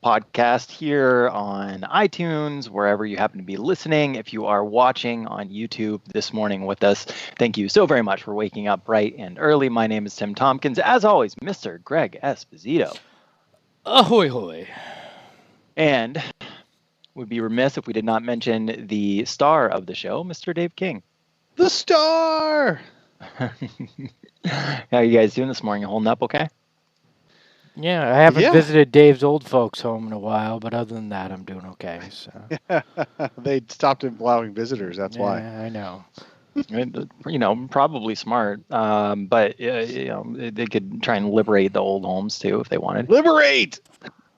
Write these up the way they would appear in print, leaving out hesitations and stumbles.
podcast here on iTunes, wherever you happen to be listening. If you are watching on YouTube this morning with us, thank you so very much for waking up bright and early. My name is Tim Tompkins. As always, Mr. Greg Esposito. Ahoy, hoy. And we'd be remiss if we did not mention the star of the show, Mr. Dave King. The star! How are you guys doing this morning? Holding up okay? Yeah, I haven't visited Dave's old folks home in a while, but other than that, I'm doing okay. So. They stopped allowing visitors, that's why. I know. Probably smart, but they could try and liberate the old homes too if they wanted. Liberate!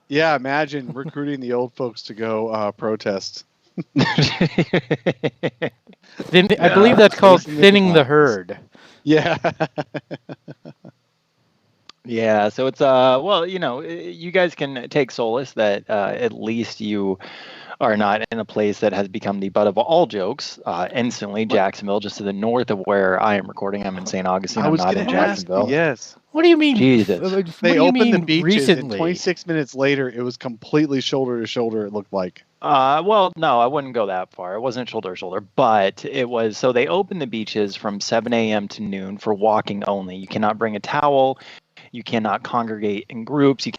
Yeah, imagine recruiting the old folks to go protest. I believe that's called thinning the herd. Yeah. Yeah, so it's you guys can take solace that at least you are not in a place that has become the butt of all jokes. Instantly, Jacksonville, just to the north of where I am recording. I'm in St. Augustine. I'm not in Jacksonville. Yes. What do you mean? Jesus. They opened the beaches, and 26 minutes later, it was completely shoulder to shoulder, it looked like. Well, no, I wouldn't go that far. It wasn't shoulder to shoulder, but it was. So they opened the beaches from 7 a.m. to noon for walking only. You cannot bring a towel. You cannot congregate in groups. You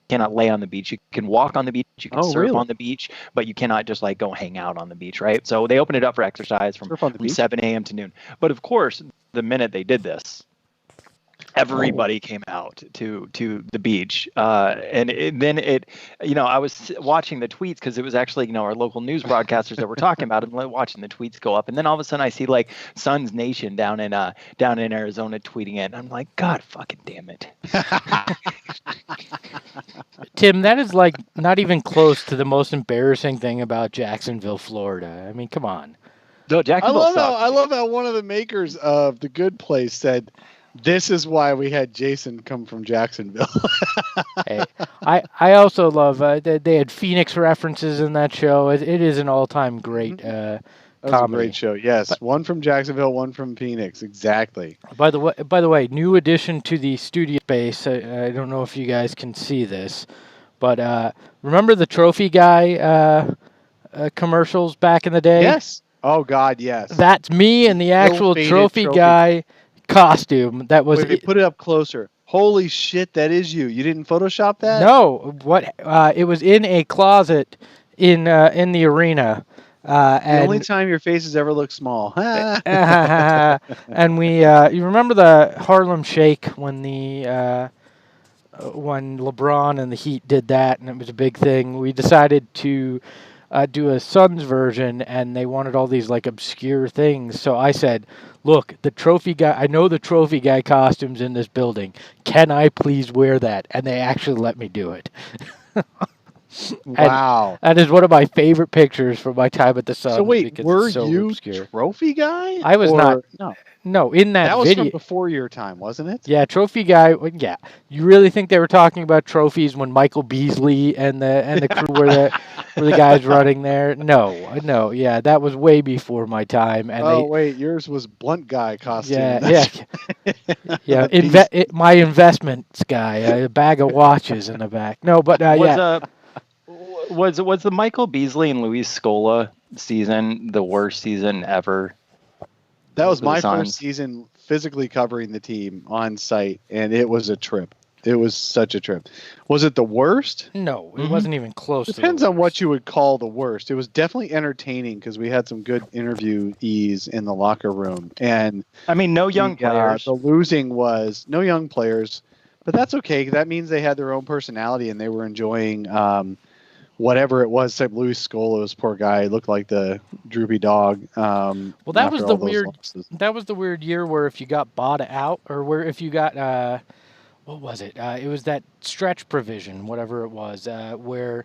cannot lay on the beach. You can walk on the beach. You can surf on the beach, but you cannot just go hang out on the beach, right? So they opened it up for exercise from 7 a.m. to noon. But of course, the minute they did this, everybody came out to the beach, and I was watching the tweets because it was actually our local news broadcasters that were talking about it, and watching the tweets go up, and then all of a sudden I see Suns Nation down in Arizona tweeting it, and I'm like, God fucking damn it. Tim, that is not even close to the most embarrassing thing about Jacksonville, Florida. I mean, come on. No, Jacksonville I love how one of the makers of The Good Place said, "This is why we had Jason come from Jacksonville." Hey, I also love they had Phoenix references in that show. It is an all-time great that was a great show. Yes, one from Jacksonville, one from Phoenix. Exactly. By the way, new addition to the studio space. I don't know if you guys can see this, but remember the Trophy Guy commercials back in the day? Yes. Oh God, yes. That's me and the actual Trophy Guy costume. That was. Wait, put it up closer. Holy shit, that is you. You didn't Photoshop that? No. What? It was in a closet in the arena. The only time your face has ever looked small. And we, you remember the Harlem Shake when when LeBron and the Heat did that, and it was a big thing. We decided to do a Suns version, and they wanted all these obscure things. So I said, "Look, the Trophy Guy. I know the Trophy Guy costumes in this building. Can I please wear that?" And they actually let me do it. Wow. That is one of my favorite pictures from my time at the Suns. So wait, were you obscure. Trophy Guy? I was not. No, in that was video. From before your time, wasn't it? Yeah, Trophy Guy. Yeah, you really think they were talking about trophies when Michael Beasley and the crew were the guys running there? No. Yeah, that was way before my time. And wait, yours was Blunt Guy costume. Yeah. My investments guy, a bag of watches in the back. No, but Was the Michael Beasley and Luis Scola season the worst season ever? That was my first season physically covering the team on site, and it was a trip. It was such a trip. Was it the worst? No, it wasn't even close. Depends on what you would call the worst. It was definitely entertaining because we had some good interviewees in the locker room, and I mean, no young players. The losing was no young players, but that's okay. That means they had their own personality and they were enjoying whatever it was. Except Luis Scola's poor guy looked like the droopy dog. Well, that was the weird. That was the weird year where if you got bought out, or where if you got what was it? It was that stretch provision, whatever it was, where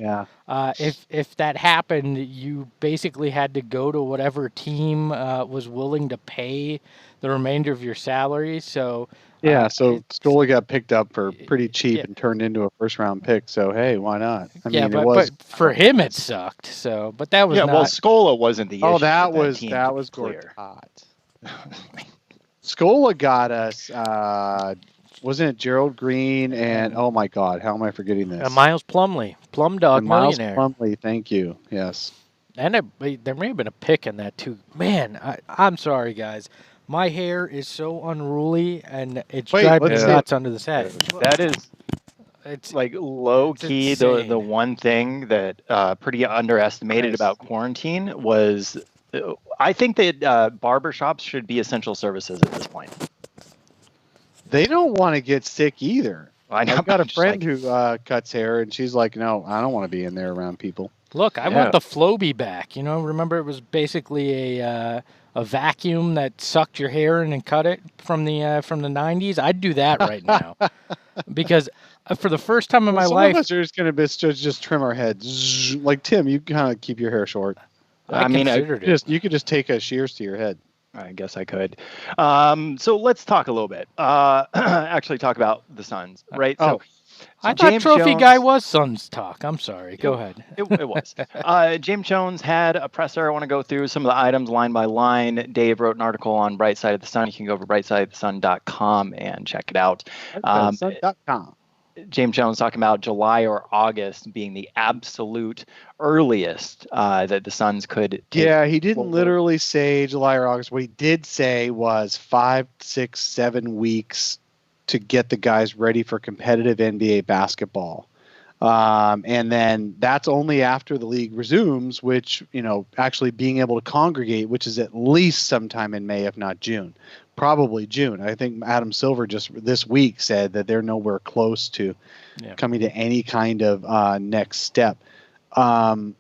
if that happened, you basically had to go to whatever team was willing to pay the remainder of your salary. So so Scola got picked up for pretty cheap and turned into a first-round pick. So hey, why not? I mean, but for him it sucked. So, but that was well, Scola wasn't the issue. Oh, that was Gortat. Scola got us wasn't it Gerald Green and oh my God, how am I forgetting this? Miles Plumlee, Plum Dog Millionaire. Miles Plumlee, thank you. Yes. And there may have been a pick in that too. Man, I'm sorry, guys. My hair is so unruly, and it's driving me nuts under this hat. That is, it's like low key. The one thing that pretty underestimated about quarantine was, I think that barbershops should be essential services at this point. They don't want to get sick either. I know. I've got a friend who cuts hair, and she's like, "No, I don't want to be in there around people." Look, I want the Flowbee back. You know, remember it was basically a vacuum that sucked your hair in and cut it from the 90s. I'd do that right now because for the first time in my life, some of us are just going to just trim our heads. Like Tim, you kind of keep your hair short. You could just take a shears to your head. I guess I could. So let's talk a little bit. Actually, talk about the Suns, right? So I thought Trophy Guy was Suns talk. I'm sorry. Go ahead. It was. James Jones had a presser. I want to go through some of the items line by line. Dave wrote an article on Bright Side of the Sun. You can go over brightsideofthesun.com and check it out. Sun.com. James Jones talking about July or August being the absolute earliest that the Suns could. Yeah, he didn't literally say July or August. What he did say was 5, 6, 7 weeks to get the guys ready for competitive NBA basketball. And then that's only after the league resumes, which, actually being able to congregate, which is at least sometime in May, if not June. Probably June. I think Adam Silver just this week said that they're nowhere close to coming to any kind of next step. The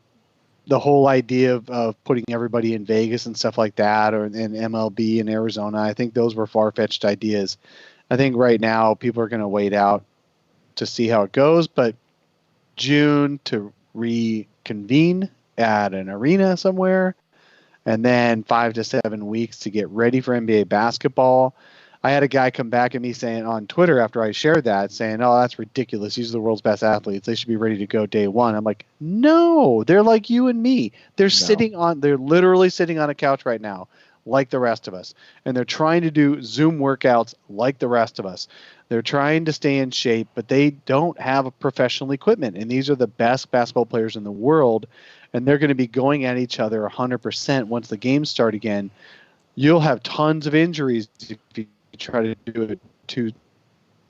whole idea of putting everybody in Vegas and stuff like that, or in MLB in Arizona, I think those were far-fetched ideas. I think right now people are going to wait out to see how it goes, but June to reconvene at an arena somewhere, and then 5 to 7 weeks to get ready for NBA basketball. I had a guy come back at me saying on Twitter after I shared that, saying, "Oh, that's ridiculous. These are the world's best athletes. They should be ready to go day one." I'm like, no, they're like you and me. They're literally sitting on a couch right now, like the rest of us. And they're trying to do Zoom workouts like the rest of us. They're trying to stay in shape, but they don't have a professional equipment. And these are the best basketball players in the world. And they're going to be going at each other 100% once the games start again. You'll have tons of injuries if you try to do it to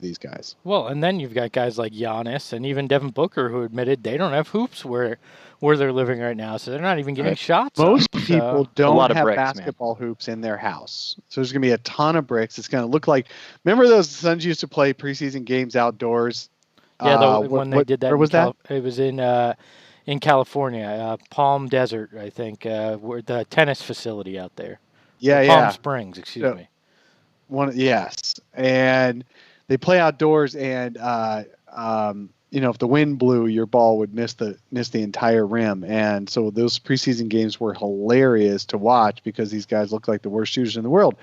these guys. Well, and then you've got guys like Giannis and even Devin Booker who admitted they don't have hoops where they're living right now, so they're not even getting shots. Most people don't have basketball hoops in their house. So there's going to be a ton of bricks. It's going to look like, remember those Suns used to play preseason games outdoors? Yeah, when they did that. Where was that? It was in California, Palm Desert, I think, where the tennis facility out there. Yeah, Palm Springs, excuse me. Yes, and they play outdoors, and if the wind blew, your ball would miss the entire rim. And so those preseason games were hilarious to watch because these guys look like the worst shooters in the world.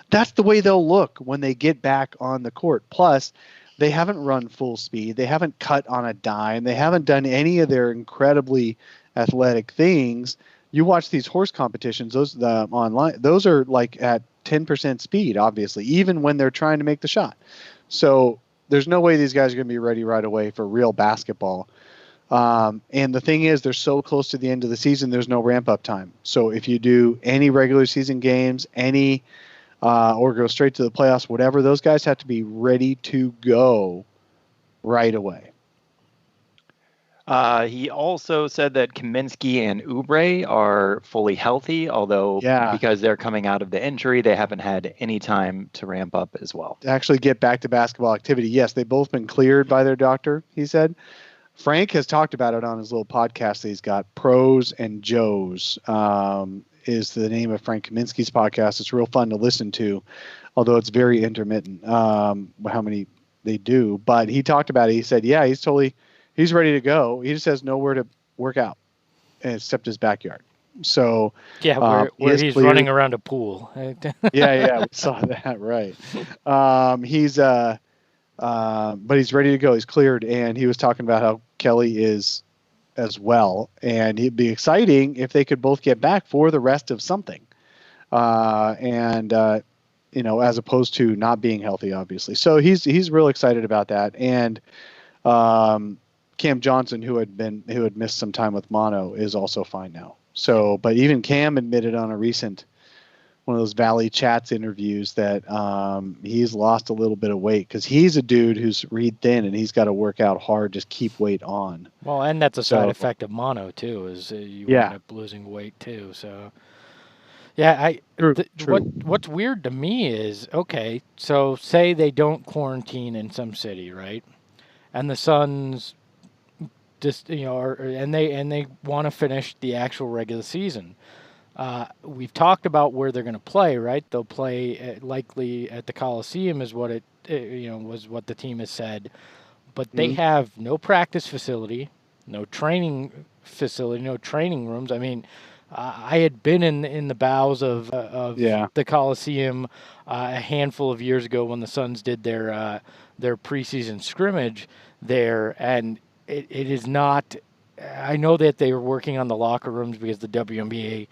That's the way they'll look when they get back on the court. Plus, they haven't run full speed. They haven't cut on a dime. They haven't done any of their incredibly athletic things. You watch these horse competitions, those online, those are like at 10% speed, obviously, even when they're trying to make the shot. So there's no way these guys are going to be ready right away for real basketball. And the thing is, they're so close to the end of the season, there's no ramp-up time. So if you do any regular season games, or go straight to the playoffs, whatever, those guys have to be ready to go right away. He also said that Kaminsky and Oubre are fully healthy, although because they're coming out of the injury, they haven't had any time to ramp up as well. To actually get back to basketball activity. Yes, they've both been cleared by their doctor, he said. Frank has talked about it on his little podcast that he's got, Pros and Joes, is the name of Frank Kaminsky's podcast. It's real fun to listen to, although it's very intermittent how many they do. But he talked about it. He said, he's ready to go. He just has nowhere to work out except his backyard. So where he's running around a pool. we saw that, right. But he's ready to go. He's cleared, and he was talking about how Kelly is as well, and it'd be exciting if they could both get back for the rest of something. as opposed to not being healthy, obviously. So he's real excited about that. And Cam Johnson, who had missed some time with mono, is also fine now. So, but even Cam admitted on a recent one of those Valley Chats interviews that he's lost a little bit of weight because he's a dude who's reed thin and he's got to work out hard, just keep weight on. Well, and that's a side effect of mono too, is you end up losing weight too. So, yeah, what's weird to me is, okay, so say they don't quarantine in some city, right? And the Suns just and they want to finish the actual regular season. We've talked about where they're going to play, right? They'll play likely at the Coliseum, is what was what the team has said. But they have no practice facility, no training facility, no training rooms. I mean, I had been in the bowels of the Coliseum a handful of years ago when the Suns did their preseason scrimmage there, and it is not. I know that they were working on the locker rooms because the WNBA,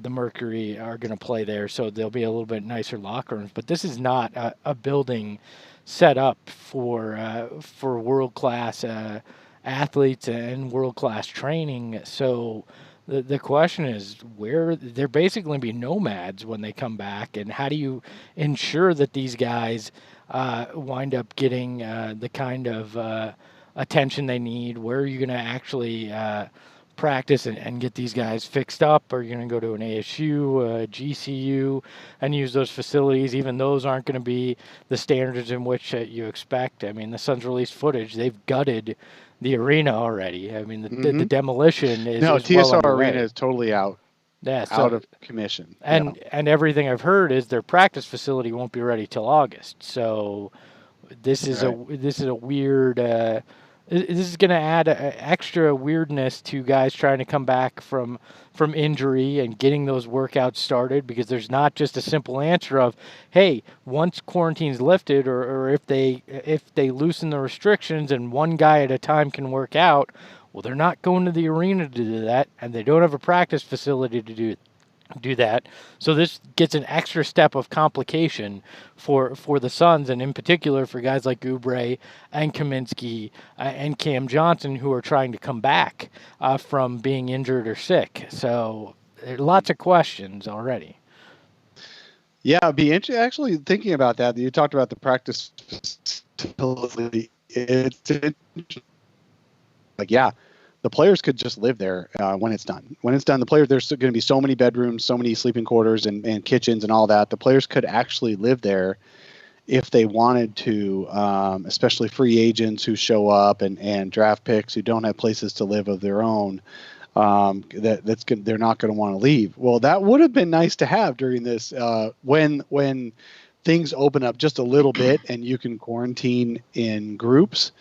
the Mercury, are going to play there, so there'll be a little bit nicer locker rooms. But this is not a building set up for world-class athletes and world-class training. So the question is, where they're basically going to be nomads when they come back, and how do you ensure that these guys wind up getting the kind of attention they need? Where are you going to actually practice and get these guys fixed up? Are you going to go to an ASU, GCU, and use those facilities? Even those aren't going to be the standards in which you expect. I mean, the Suns released footage. They've gutted the arena already. I mean, the demolition is TSR well Arena is totally out. Yeah, out of commission. And everything I've heard is their practice facility won't be ready till August. So this is a weird. This is going to add extra weirdness to guys trying to come back from injury and getting those workouts started, because there's not just a simple answer of, hey, once quarantine's lifted, or if they loosen the restrictions and one guy at a time can work out, well, they're not going to the arena to do that, and they don't have a practice facility to do that. So this gets an extra step of complication for the Suns, and in particular for guys like Oubre and Kaminsky and Cam Johnson, who are trying to come back from being injured or sick. So there are lots of questions already. Yeah, it'd be interesting. Actually, thinking about that, you talked about the practice facility. It's the players could just live there when it's done. When it's done, the players, there's going to be so many bedrooms, so many sleeping quarters and kitchens and all that. The players could actually live there if they wanted to, especially free agents who show up and draft picks who don't have places to live of their own. They're not going to want to leave. Well, that would have been nice to have during this when things open up just a little bit and you can quarantine in groups.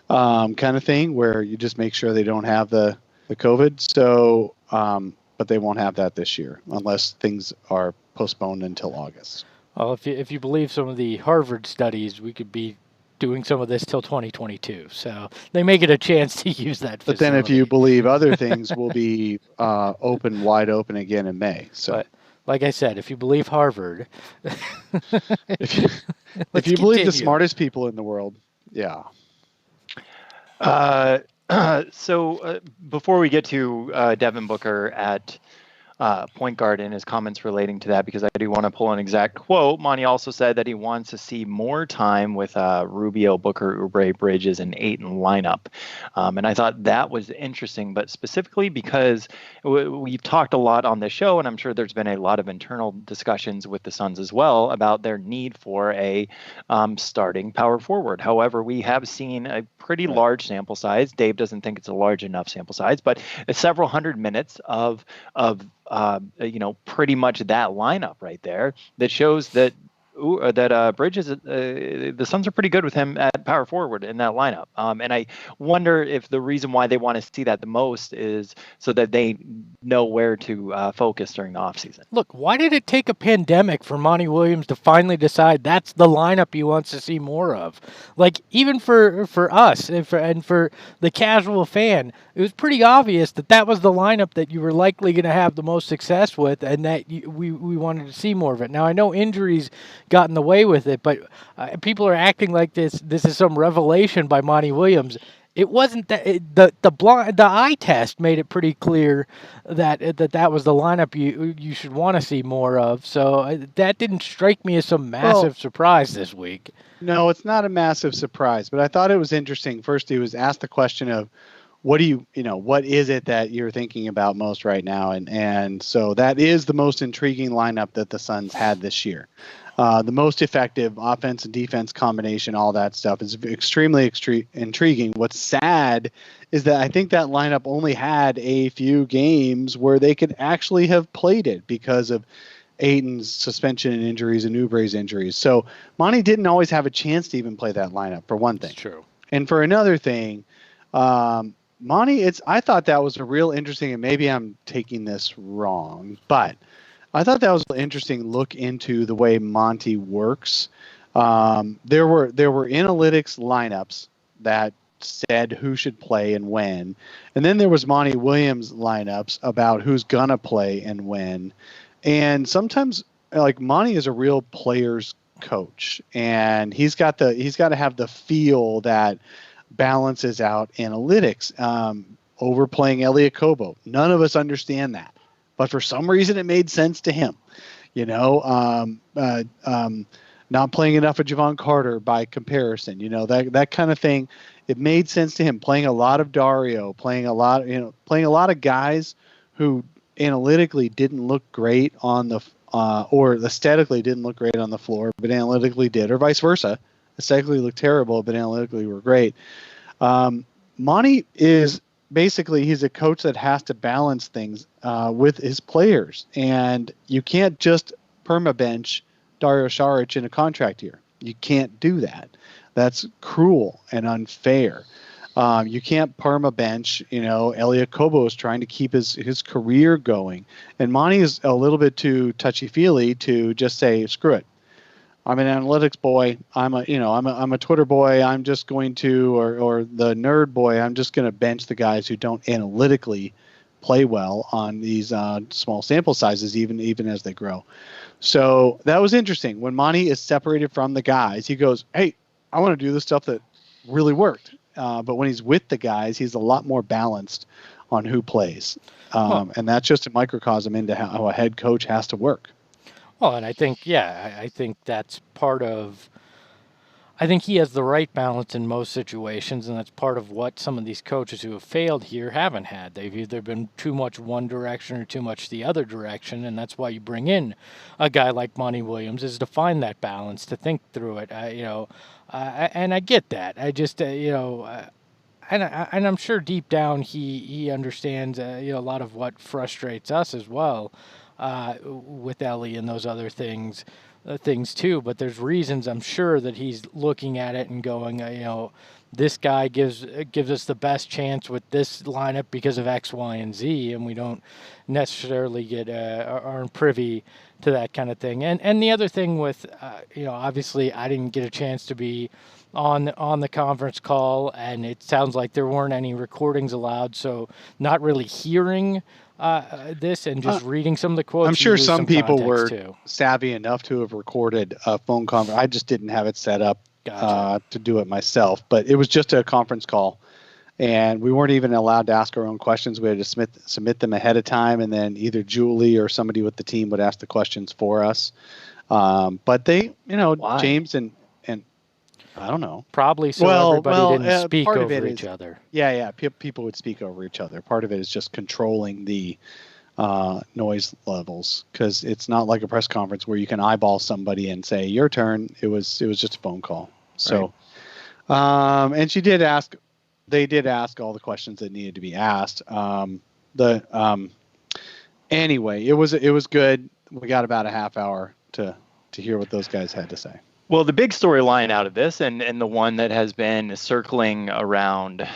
Kind of thing where you just make sure they don't have the COVID. So, but they won't have that this year unless things are postponed until August. Well, if you believe some of the Harvard studies, we could be doing some of this till 2022. So they may get a chance to use that facility. But then if you believe other things will be wide open again in May. So. But, like I said, if you believe Harvard. if you believe the smartest people in the world, yeah. So before we get to Devin Booker at point guard and his comments relating to that, because I do want to pull an exact quote, Monty also said that he wants to see more time with Rubio, Booker, Oubre, Bridges, and Ayton lineup. And I thought that was interesting, but specifically because we've talked a lot on this show, and I'm sure there's been a lot of internal discussions with the Suns as well about their need for a starting power forward. However, we have seen a pretty large sample size. Dave doesn't think it's a large enough sample size, but several hundred minutes of pretty much that lineup right there that shows that Bridges, the Suns are pretty good with him at power forward in that lineup. And I wonder if the reason why they want to see that the most is so that they know where to focus during the offseason. Look, why did it take a pandemic for Monty Williams to finally decide that's the lineup he wants to see more of? Like, even for us and for the casual fan, it was pretty obvious that was the lineup that you were likely going to have the most success with, and that we wanted to see more of it. Now, I know injuries gotten away with it. But people are acting like this is some revelation by Monty Williams. It wasn't that the eye test made it pretty clear that was the lineup you should want to see more of. So that didn't strike me as some massive surprise this week. No, it's not a massive surprise, but I thought it was interesting. First, he was asked the question of, what is it that you're thinking about most right now? And so that is the most intriguing lineup that the Suns had this year. The most effective offense and defense combination, all that stuff is extremely intriguing. What's sad is that I think that lineup only had a few games where they could actually have played it because of Ayton's suspension and injuries and Oubre's injuries. So Monty didn't always have a chance to even play that lineup, for one thing. That's true. And for another thing, Monty, I thought that was a real interesting, and maybe I'm taking this wrong, but I thought that was an interesting look into the way Monty works. There were analytics lineups that said who should play and when, and then there was Monty Williams lineups about who's gonna play and when. And sometimes, like, Monty is a real player's coach, and he's got to have the feel that balances out analytics. Overplaying Elliot Kobo, none of us understand that, but for some reason it made sense to him. Not playing enough of Javon Carter by comparison, that kind of thing. It made sense to him. Playing a lot of Dario, playing a lot of guys who analytically didn't look great on the or aesthetically didn't look great on the floor, but analytically did, or vice versa. Aesthetically looked terrible, but analytically were great. Monty is basically, he's a coach that has to balance things with his players, and you can't just permabench Dario Saric in a contract year. You can't do that. That's cruel and unfair. You can't permabench, Elliot Kobo is trying to keep his career going, and Monty is a little bit too touchy-feely to just say, screw it. I'm an analytics boy. I'm a Twitter boy. I'm just going to, or the nerd boy, I'm just going to bench the guys who don't analytically play well on these small sample sizes, even as they grow. So that was interesting. When Monty is separated from the guys, he goes, hey, I want to do the stuff that really worked. But when he's with the guys, he's a lot more balanced on who plays. And that's just a microcosm into how a head coach has to work. Well, and I think that's part of. I think he has the right balance in most situations, and that's part of what some of these coaches who have failed here haven't had. They've either been too much one direction or too much the other direction, and that's why you bring in a guy like Monty Williams, is to find that balance, to think through it. And I get that. I just, and I'm sure deep down he understands, a lot of what frustrates us as well. With Ellie and those other things too, but there's reasons I'm sure that he's looking at it and going, this guy gives us the best chance with this lineup because of X, Y, and Z, and we don't necessarily aren't privy to that kind of thing. And the other thing with, obviously I didn't get a chance to be on the conference call, and it sounds like there weren't any recordings allowed, so not really hearing this and just reading some of the quotes. I'm sure some people were too savvy enough to have recorded a phone conference. I just didn't have it set up to do it myself, but it was just a conference call, and we weren't even allowed to ask our own questions. We had to submit them ahead of time, and then either Julie or somebody with the team would ask the questions for us. But they, Why? James and I don't know. Probably so everybody didn't speak over each other. Yeah. People would speak over each other. Part of it is just controlling the noise levels, because it's not like a press conference where you can eyeball somebody and say, your turn. It was just a phone call. So, right. And they did ask all the questions that needed to be asked. Anyway, it was good. We got about a half hour to hear what those guys had to say. Well, the big storyline out of this, and the one that has been circling around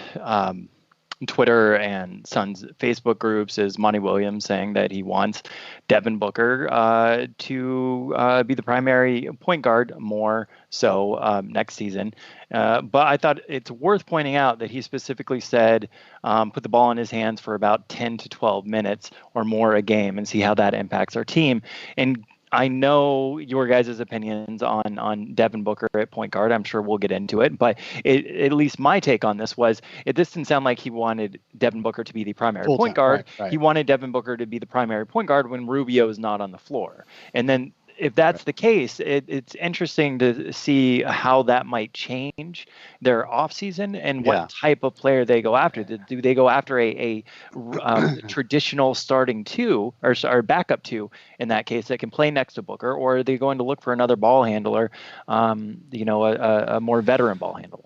Twitter and Suns Facebook groups, is Monty Williams saying that he wants Devin Booker to be the primary point guard more so next season. But I thought it's worth pointing out that he specifically said put the ball in his hands for about 10 to 12 minutes or more a game and see how that impacts our team. And I know your guys' opinions on Devin Booker at point guard. I'm sure we'll get into it, but at least my take on this was this didn't sound like he wanted Devin Booker to be the primary point guard. Right. He wanted Devin Booker to be the primary point guard when Rubio is not on the floor. And then if that's the case, it's interesting to see how that might change their offseason and what type of player they go after. Do they go after a traditional starting two or backup two in that case that can play next to Booker, or are they going to look for another ball handler, a more veteran ball handler?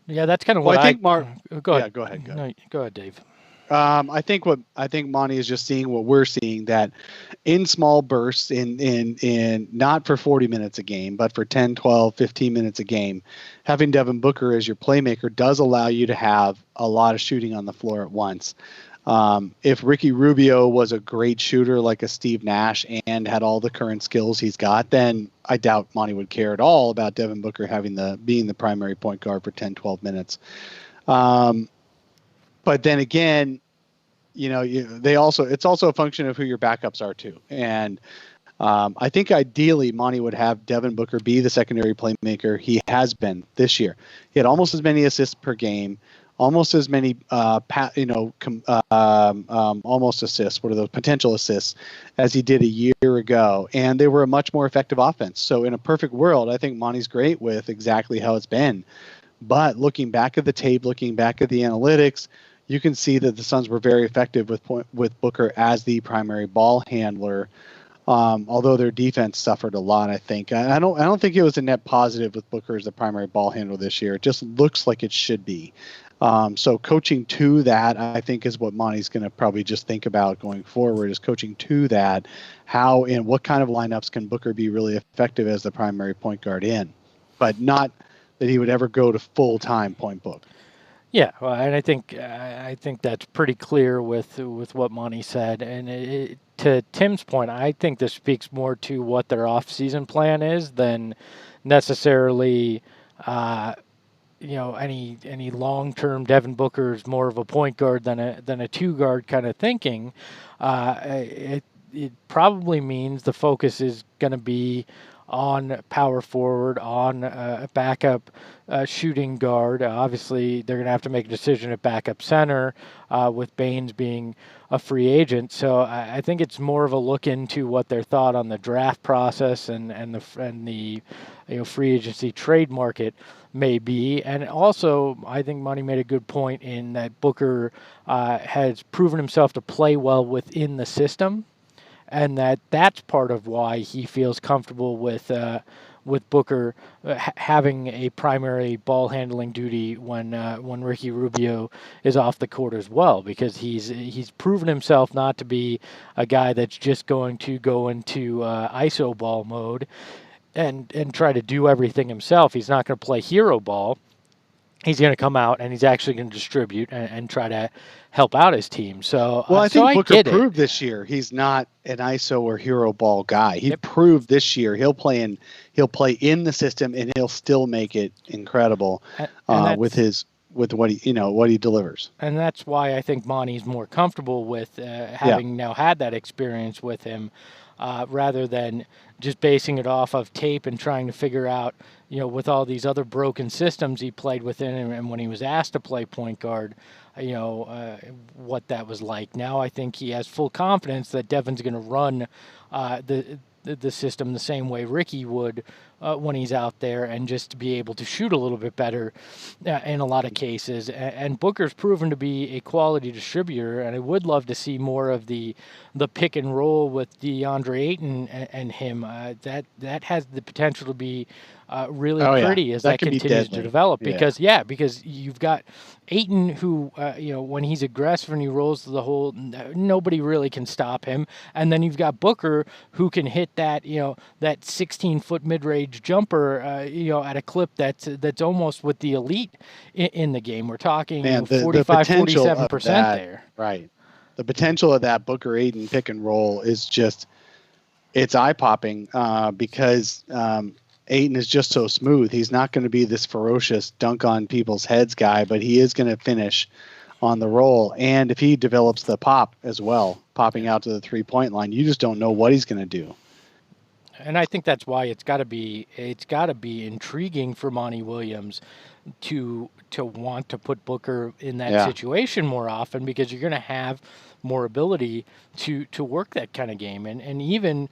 Yeah, that's kind of what I think. Go ahead. Yeah, go ahead. No, go ahead, Dave. I think Monty is just seeing what we're seeing, that in small bursts, in not for 40 minutes a game, but for 10, 12, 15 minutes a game, having Devin Booker as your playmaker does allow you to have a lot of shooting on the floor at once. If Ricky Rubio was a great shooter like a Steve Nash and had all the current skills he's got, then I doubt Monty would care at all about Devin Booker being the primary point guard for 10, 12 minutes. But then again, it's also a function of who your backups are too. And I think ideally Monty would have Devin Booker be the secondary playmaker he has been this year. He had almost as many assists per game, almost as many almost assists. What are those potential assists as he did a year ago? And they were a much more effective offense. So in a perfect world, I think Monty's great with exactly how it's been. But looking back at the tape, looking back at the analytics, you can see that the Suns were very effective with Booker as the primary ball handler, although their defense suffered a lot. I think I don't think it was a net positive with Booker as the primary ball handler this year. It just looks like it should be. So coaching to that, I think, is what Monty's going to probably just think about going forward, is coaching to that. How and what kind of lineups can Booker be really effective as the primary point guard in, but not that he would ever go to full-time point book. Yeah, well, and I think that's pretty clear with what Monty said. And to Tim's point, I think this speaks more to what their off-season plan is than necessarily, any long-term Devin Booker is more of a point guard than a two-guard kind of thinking. It probably means the focus is going to be on power forward, on a backup shooting guard. Obviously, they're going to have to make a decision at backup center with Baines being a free agent. So I think it's more of a look into what their thought on the draft process and the free agency trade market may be. And also, I think Monty made a good point in that Booker has proven himself to play well within the system. And that's part of why he feels comfortable with Booker having a primary ball handling duty when Ricky Rubio is off the court as well, because he's proven himself not to be a guy that's just going to go into ISO ball mode and try to do everything himself. He's not going to play hero ball. He's going to come out and he's actually going to distribute and try to help out his team. So, I think Booker proved this year he's not an ISO or hero ball guy. He proved this year he'll play in the system and he'll still make it incredible with what he delivers. And that's why I think Monty's more comfortable with having now had that experience with him, rather than just basing it off of tape and trying to figure out, with all these other broken systems he played within, and when he was asked to play point guard, what that was like. Now I think he has full confidence that Devin's going to run the system the same way Ricky would when he's out there, and just to be able to shoot a little bit better in a lot of cases. And Booker's proven to be a quality distributor, and I would love to see more of the pick and roll with DeAndre Ayton and him. That has the potential to be really pretty as that continues to develop. Because you've got Ayton who, when he's aggressive and he rolls to the hole, nobody really can stop him. And then you've got Booker who can hit that 16-foot mid-range jumper, at a clip that's almost with the elite in the game. We're talking 45, 47% there. Right. The potential of that Booker Ayton pick and roll is just, it's eye-popping because Ayton is just so smooth. He's not going to be this ferocious dunk on people's heads guy, but he is going to finish on the roll. And if he develops the pop as well, popping out to the three-point line, you just don't know what he's going to do. And I think that's why it's got to be intriguing for Monty Williams to want to put Booker in that situation more often, because you're going to have more ability to work that kind of game. And even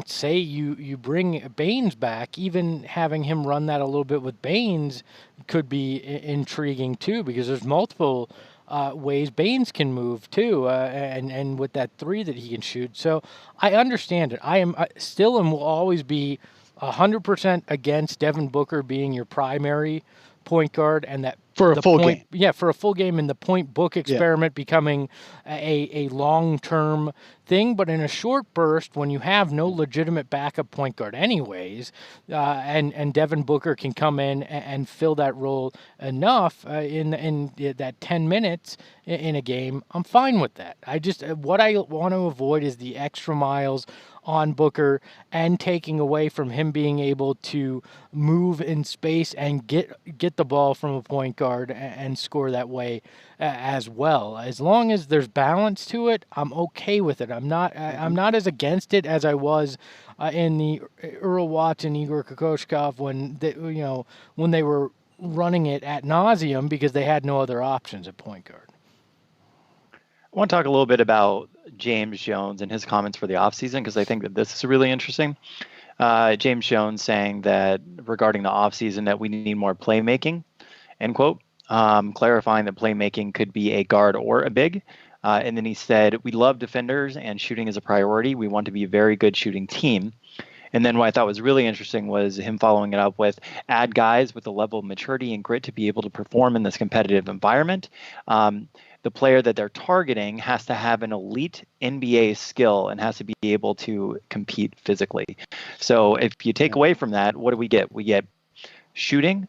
say you bring Baines back, even having him run that a little bit with Baines could be intriguing too, because there's multiple ways Baines can move too, and with that three that he can shoot. So I understand it. I am still and will always be 100% against Devin Booker being your primary point guard, and that for a full game. Yeah, for a full game, and the point book experiment becoming a long-term thing. But in a short burst, when you have no legitimate backup point guard anyways, and Devin Booker can come in and fill that role enough in that 10 minutes in a game, I'm fine with that. What I want to avoid is the extra miles on Booker and taking away from him being able to move in space and get the ball from a point guard and score that way as well. As long as there's balance to it, I'm okay with it. I'm not as against it as I was in the Earl Watson, Igor Kokoshkov when they were running it ad nauseum because they had no other options at point guard. I want to talk a little bit about James Jones and his comments for the offseason, because I think that this is really interesting. James Jones saying that regarding the offseason that we need more playmaking, end quote, clarifying that playmaking could be a guard or a big. And then he said, we love defenders and shooting is a priority. We want to be a very good shooting team. And then what I thought was really interesting was him following it up with add guys with a level of maturity and grit to be able to perform in this competitive environment. The player that they're targeting has to have an elite NBA skill and has to be able to compete physically. So if you take away from that, what do we get? We get shooting,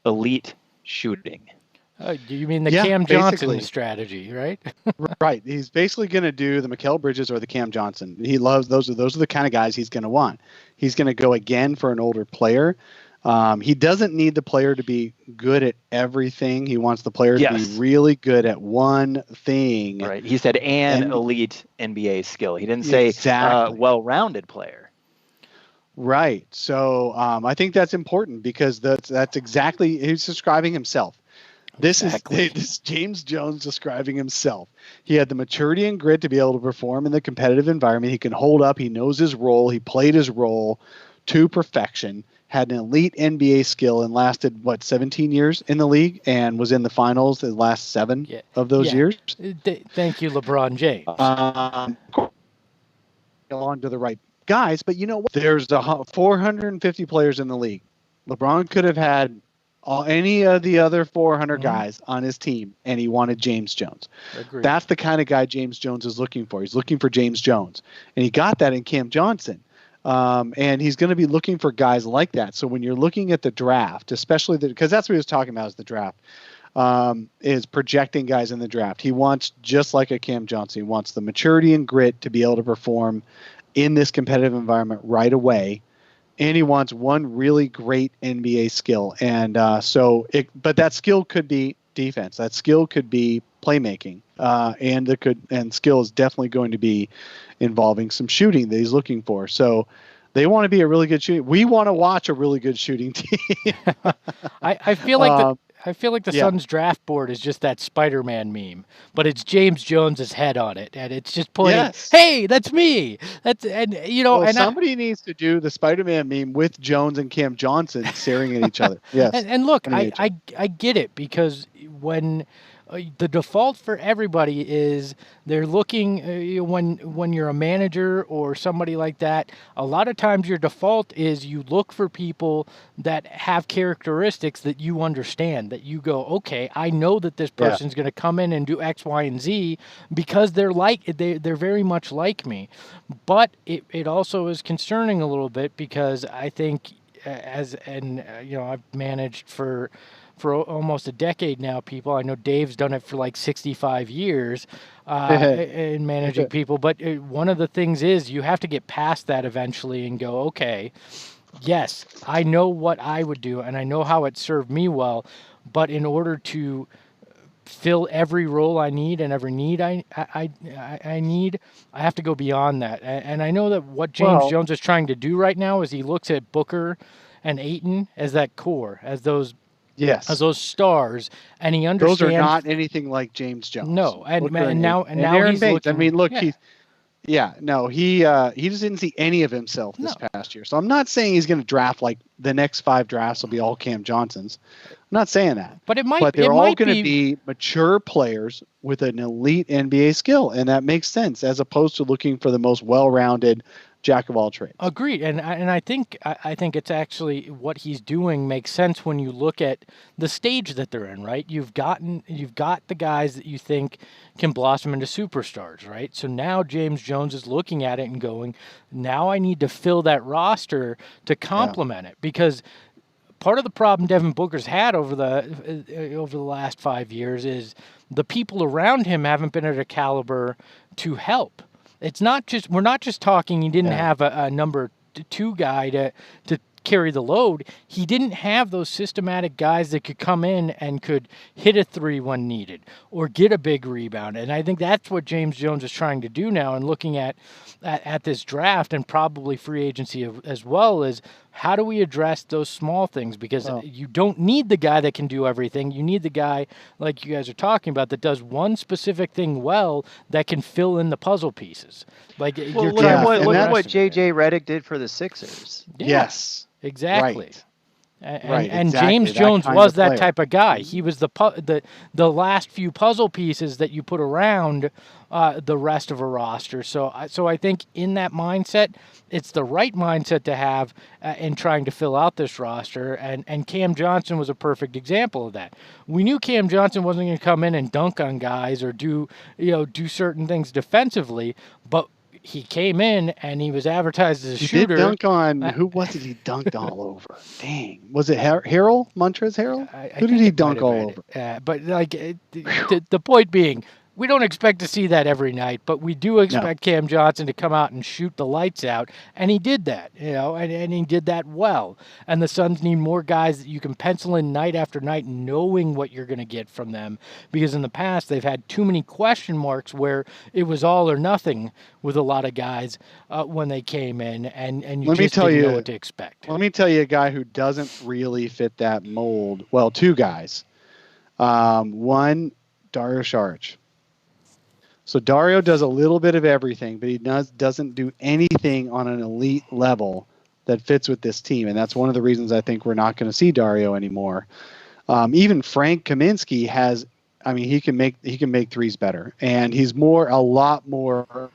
elite shooting. You mean the Cam Johnson strategy, right? Right. He's basically going to do the Mikal Bridges or the Cam Johnson. He loves those are the kind of guys he's going to want. He's going to go again for an older player. He doesn't need the player to be good at everything. He wants the player to be really good at one thing. Right. He said an elite NBA skill. He didn't say well-rounded player. Right. So I think that's important, because that's exactly he's describing himself. This is James Jones describing himself. He had the maturity and grit to be able to perform in the competitive environment. He can hold up. He knows his role. He played his role to perfection. Had an elite NBA skill and lasted 17 years in the league, and was in the finals the last 7 of those years. Thank you, LeBron James. Along to the right guys, but you know what? There's 450 players in the league. LeBron could have had any of the other 400 guys on his team, and he wanted James Jones. Agreed. That's the kind of guy James Jones is looking for. He's looking for James Jones, and he got that in Cam Johnson. And he's going to be looking for guys like that. So when you're looking at the draft, especially because that's what he was talking about, is the draft, is projecting guys in the draft. He wants, just like a Cam Johnson, he wants the maturity and grit to be able to perform in this competitive environment right away. And he wants one really great NBA skill. And but that skill could be defense. That skill could be playmaking. And skill is definitely going to be involving some shooting that he's looking for. So they want to be a really good shooting. We want to watch a really good shooting team. I feel like the Suns draft board is just that Spider-Man meme, but it's James Jones's head on it, and it's just pointing. Yes. Hey, that's me. Somebody needs to do the Spider-Man meme with Jones and Cam Johnson staring at each other. Yes. And look, I get it, because when the default for everybody is they're looking when you're a manager or somebody like that, a lot of times your default is you look for people that have characteristics that you understand, that you go, okay, I know that this person's going to come in and do X, Y, and Z because they're very much like me. But it also is concerning a little bit, because I think I've managed for almost a decade now, people. I know Dave's done it for like 65 years in managing people. But one of the things is you have to get past that eventually and go, okay, yes, I know what I would do and I know how it served me well. But in order to fill every role I need and every need I need. I have to go beyond that. And I know that what James Jones is trying to do right now is he looks at Booker and Ayton as that core, as those stars, and he understands those are not anything like James Jones. No, and now Aaron he's Bates. looking. I mean, look, he just didn't see any of himself this past year. So I'm not saying he's going to draft like the next 5 drafts will be all Cam Johnsons. I'm not saying that. But it might. But they're all going to be mature players with an elite NBA skill, and that makes sense as opposed to looking for the most well-rounded jack of all trades. Agreed, and I think it's actually what he's doing makes sense when you look at the stage that they're in. Right, you've got the guys that you think can blossom into superstars. Right, so now James Jones is looking at it and going, now I need to fill that roster to complement it, because part of the problem Devin Booker's had over the last 5 years is the people around him haven't been at a caliber to help. It's not just, we're not just talking he didn't have a number 2 guy to carry the load. He didn't have those systematic guys that could come in and could hit a 3 when needed or get a big rebound. And I think that's what James Jones is trying to do now, and looking at this draft and probably free agency as well, is how do we address those small things? Because you don't need the guy that can do everything. You need the guy, like you guys are talking about, that does one specific thing well that can fill in the puzzle pieces. Like, look at what J.J. Redick did for the Sixers. Yeah, yes. Exactly. Right. And exactly. James Jones was that type of guy. He was the last few puzzle pieces that you put around the rest of a roster. So I think in that mindset, it's the right mindset to have in trying to fill out this roster. And Cam Johnson was a perfect example of that. We knew Cam Johnson wasn't going to come in and dunk on guys or do certain things defensively, but he came in and he was advertised as a shooter. He did dunk on, who was it he dunked all over? Dang. Was it Harrell? Montrezl Harrell? Who did he dunk all over? But like the point being, we don't expect to see that every night, but we do expect Cam Johnson to come out and shoot the lights out, and he did that, and he did that well. And the Suns need more guys that you can pencil in night after night, knowing what you're going to get from them, because in the past they've had too many question marks where it was all or nothing with a lot of guys when they came in, and you just didn't know what to expect. Let me tell you a guy who doesn't really fit that mold. Well, 2 guys. One, Dario Saric. So Dario does a little bit of everything, but he doesn't do anything on an elite level that fits with this team, and that's one of the reasons I think we're not going to see Dario anymore. Even Frank Kaminsky has, I mean, he can make threes better, and he's a lot more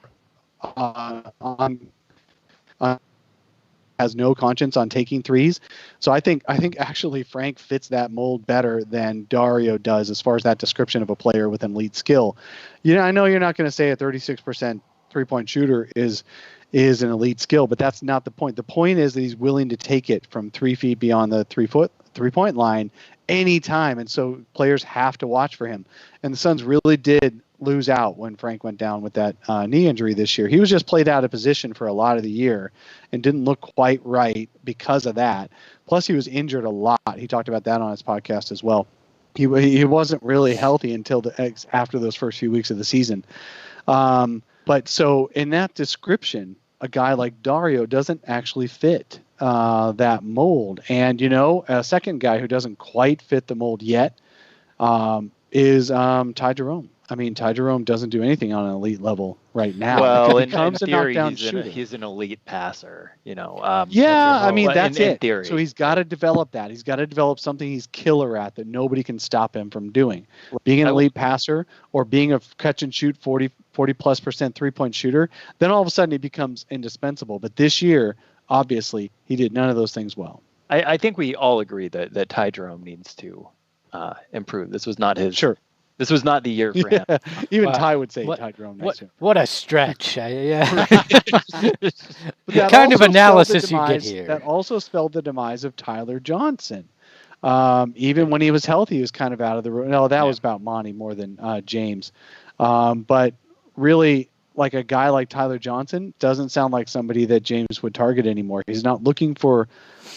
has no conscience on taking threes. So I think actually Frank fits that mold better than Dario does as far as that description of a player with an elite skill. I know you're not going to say a 36% 3-point shooter is an elite skill, but that's not the point. The point is that he's willing to take it from 3 feet beyond the 3-point line anytime. And so players have to watch for him. And the Suns really did lose out when Frank went down with that knee injury this year. He was just played out of position for a lot of the year and didn't look quite right because of that. Plus, he was injured a lot. He talked about that on his podcast as well. He wasn't really healthy until after those first few weeks of the season. But so in that description, a guy like Dario doesn't actually fit that mold. And, a second guy who doesn't quite fit the mold yet is Ty Jerome. I mean, Ty Jerome doesn't do anything on an elite level right now. Well, in theory, he's an elite passer, I mean, that's it. In theory. So he's got to develop that. He's got to develop something he's killer at that nobody can stop him from doing. Being an elite passer or being a catch and shoot 40+% 3-point shooter, then all of a sudden he becomes indispensable. But this year, obviously, he did none of those things well. I think we all agree that Ty Jerome needs to improve. This was not his. Sure. This was not the year for him. Even Ty would say Ty Jerome. What a stretch. The kind of analysis you get here. That also spelled the demise of Tyler Johnson. Even when he was healthy, he was kind of out of the room. No, that was about Monty more than James. But really, like a guy like Tyler Johnson doesn't sound like somebody that James would target anymore. He's not looking for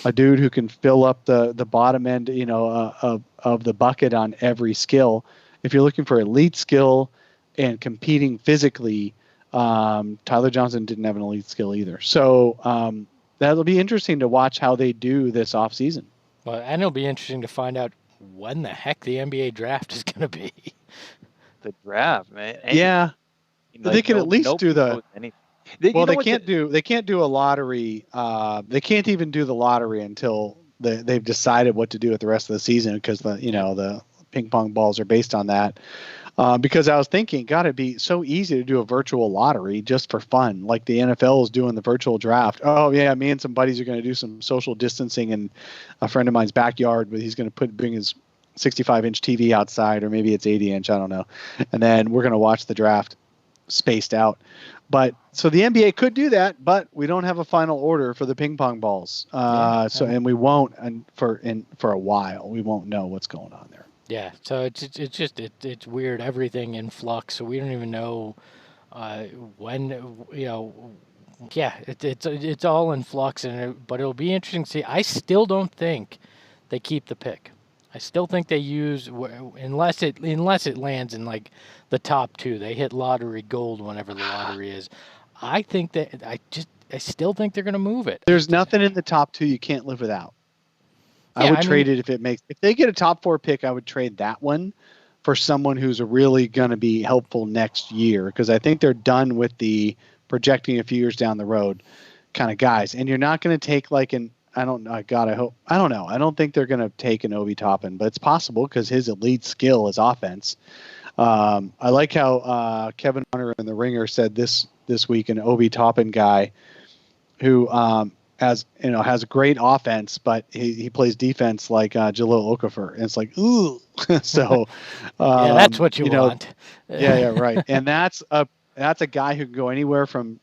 a dude who can fill up the bottom end, of the bucket on every skill. if you're looking for elite skill and competing physically, Tyler Johnson didn't have an elite skill either. So that'll be interesting to watch how they do this offseason. Well, and it'll be interesting to find out when the heck the NBA draft is going to be. The draft, man. Yeah. Like, they can at least do the. They can't do a lottery. They can't even do the lottery until they've decided what to do with the rest of the season, because the ping pong balls are based on that. Because I was thinking, God, it'd be so easy to do a virtual lottery just for fun, like the NFL is doing the virtual draft. Oh yeah, me and some buddies are going to do some social distancing in a friend of mine's backyard, but he's going to bring his 65-inch TV outside, or maybe it's 80-inch, I don't know, and then we're going to watch the draft spaced out. But so the NBA could do that, but we don't have a final order for the ping pong balls. And we won't, and for a while we won't know what's going on there. Yeah, so it's weird. Everything in flux, so we don't even know when. Yeah, it's all in flux, but it'll be interesting to see. I still don't think they keep the pick. I still think they use, unless it lands in like the top 2. They hit lottery gold whenever the lottery is. I think that I still think they're going to move it. There's nothing in the top 2 you can't live without. I would trade it if they get a top 4 pick. I would trade that one for someone who's really going to be helpful next year, because I think they're done with the projecting a few years down the road kind of guys. And you're not going to take like I don't know. I don't know. I don't think they're going to take an Obi Toppin, but it's possible because his elite skill is offense. I like how Kevin Hunter in The Ringer said this week, an Obi Toppin guy who has a great offense, but he plays defense like Jahlil Okafor, and it's like, ooh. So yeah, that's what you want. Yeah, right. And that's a guy who can go anywhere from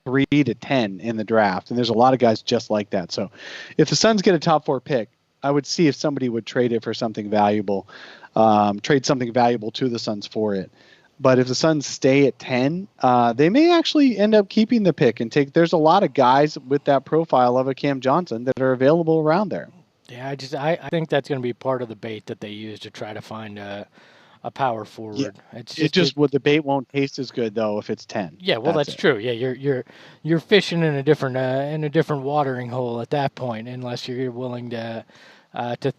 3 to 10 in the draft, and there's a lot of guys just like that. So if the Suns get a top 4 pick, I would see if somebody would trade it for something valuable, trade something valuable to the Suns for it. But if the Suns stay at 10, they may actually end up keeping the pick and take. There's a lot of guys with that profile of a Cam Johnson that are available around there. Yeah, I think that's going to be part of the bait that they use to try to find a power forward. Yeah. The bait won't taste as good though if it's 10. Yeah, well that's true. Yeah, you're fishing in a different watering hole at that point, unless you're willing to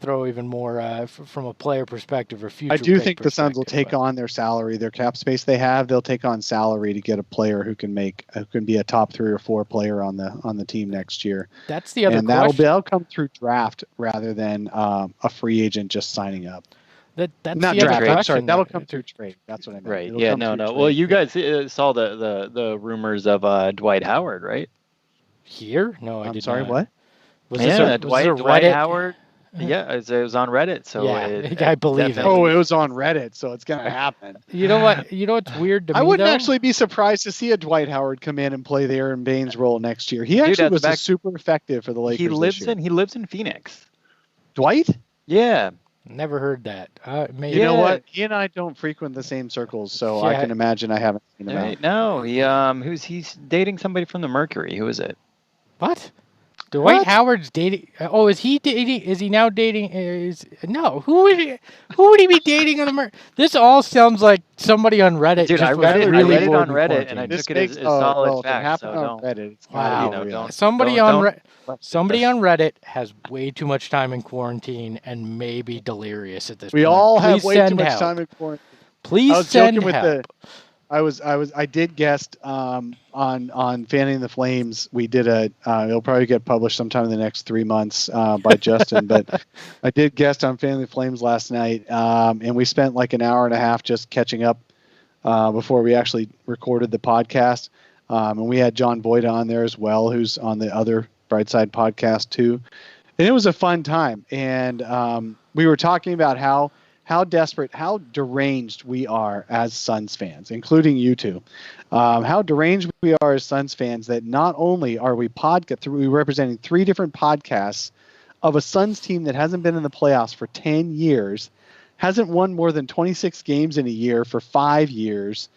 throw even more from a player perspective or future. I do think the Suns will take on their salary, their cap space they have. They'll take on salary to get a player who can be a top 3 or 4 player on the team next year. That's the other question. And that'll come through draft rather than a free agent just signing up. That's not the draft. other question. Sorry, that'll come through trade. That's what I meant. Right. It'll yeah. No. Well, you guys saw the rumors of Dwight Howard, right? Here? No, I I'm did sorry. not. What? Dwight Howard. Yeah, it was on Reddit. So I believe it. Oh, it was on Reddit, so it's gonna happen. You know what? You know what's weird to me? I wouldn't actually be surprised to see a Dwight Howard come in and play the Aaron Baines role next year. He actually was super effective for the Lakers. He lives in Phoenix. Dwight? Yeah. Never heard that. Maybe. You know what? He and I don't frequent the same circles, so I can imagine I haven't seen him out. No, he's dating somebody from the Mercury. Who is it? What? Dwight Howard's dating. Oh, is he dating? Is he now dating? Who would he be dating on the Mercury? This all sounds like somebody on Reddit. Dude, I read it on Reddit and I took it as solid fact. So on Reddit, it's wow. Somebody on Reddit has way too much time in quarantine and may be delirious at this point. We all have way too much time in quarantine. Please send help. I did guest on Fanning the Flames. We did it'll probably get published sometime in the next 3 months by Justin, but I did guest on Fanning the Flames last night, and we spent like an hour and a half just catching up before we actually recorded the podcast. And we had John Boyd on there as well, who's on the other Brightside podcast too. And it was a fun time. And we were talking about how desperate, how deranged we are as Suns fans, including you two. How deranged we are as Suns fans that not only are we representing 3 different podcasts of a Suns team that hasn't been in the playoffs for 10 years, hasn't won more than 26 games in a year for 5 years,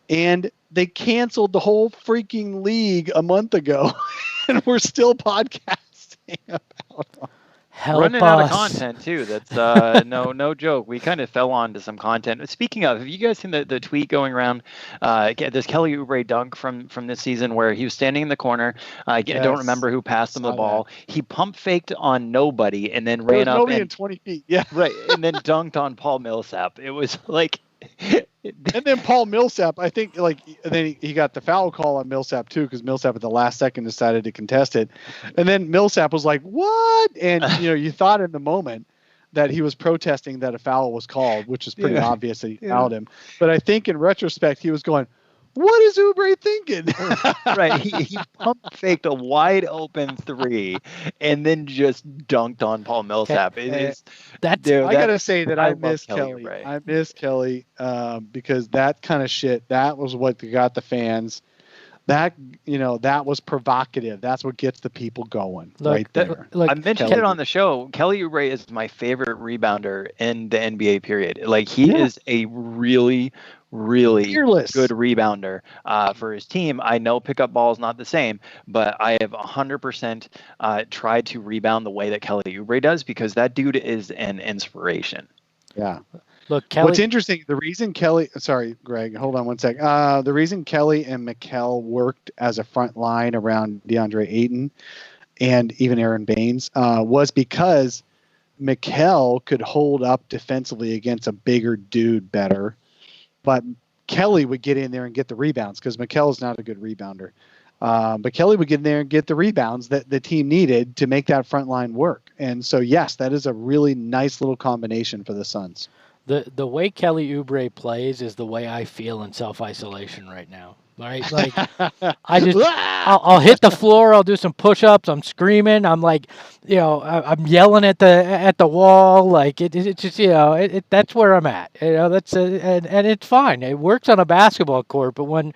and they canceled the whole freaking league a month ago, and we're still podcasting about them. running out of content too. That's no joke. We kind of fell onto some content. Speaking of, have you guys seen the tweet going around? This Kelly Oubre dunk from this season where he was standing in the corner. I don't remember who passed him the ball. That. He pump faked on nobody and then ran up nobody in 20 feet. Yeah, right, and then dunked on Paul Millsap. It was like. And then Paul Millsap, I think, then he got the foul call on Millsap too, because Millsap at the last second decided to contest it, and then Millsap was like, "What?" And you thought in the moment that he was protesting that a foul was called, which is pretty obvious that he fouled him. But I think in retrospect, he was going, "What is Oubre thinking?" Right, he pump faked a wide open three, and then just dunked on Paul Millsap. I gotta say that I miss Kelly. I miss Kelly because that kind of shit. That was what got the fans. That was provocative. That's what gets the people going right there. I mentioned it on the show. Kelly Oubre is my favorite rebounder in the NBA period. Like he is a really fearless, good rebounder for his team. I know pickup ball is not the same, but I have 100% tried to rebound the way that Kelly Oubre does because that dude is an inspiration. Yeah. Look, Kelly. What's interesting, the reason Kelly, sorry, Greg, hold on one sec. The reason Kelly and Mikal worked as a front line around DeAndre Ayton and even Aaron Baines was because Mikal could hold up defensively against a bigger dude better, but Kelly would get in there and get the rebounds because Mikal is not a good rebounder. But Kelly would get in there and get the rebounds that the team needed to make that front line work. And so, yes, that is a really nice little combination for the Suns. The way Kelly Oubre plays is the way I feel in self-isolation right now. Right? Like I'll hit the floor. I'll do some push-ups. I'm screaming. I'm like, I'm yelling at the wall. Like it's just, that's where I'm at. That's and it's fine. It works on a basketball court, but when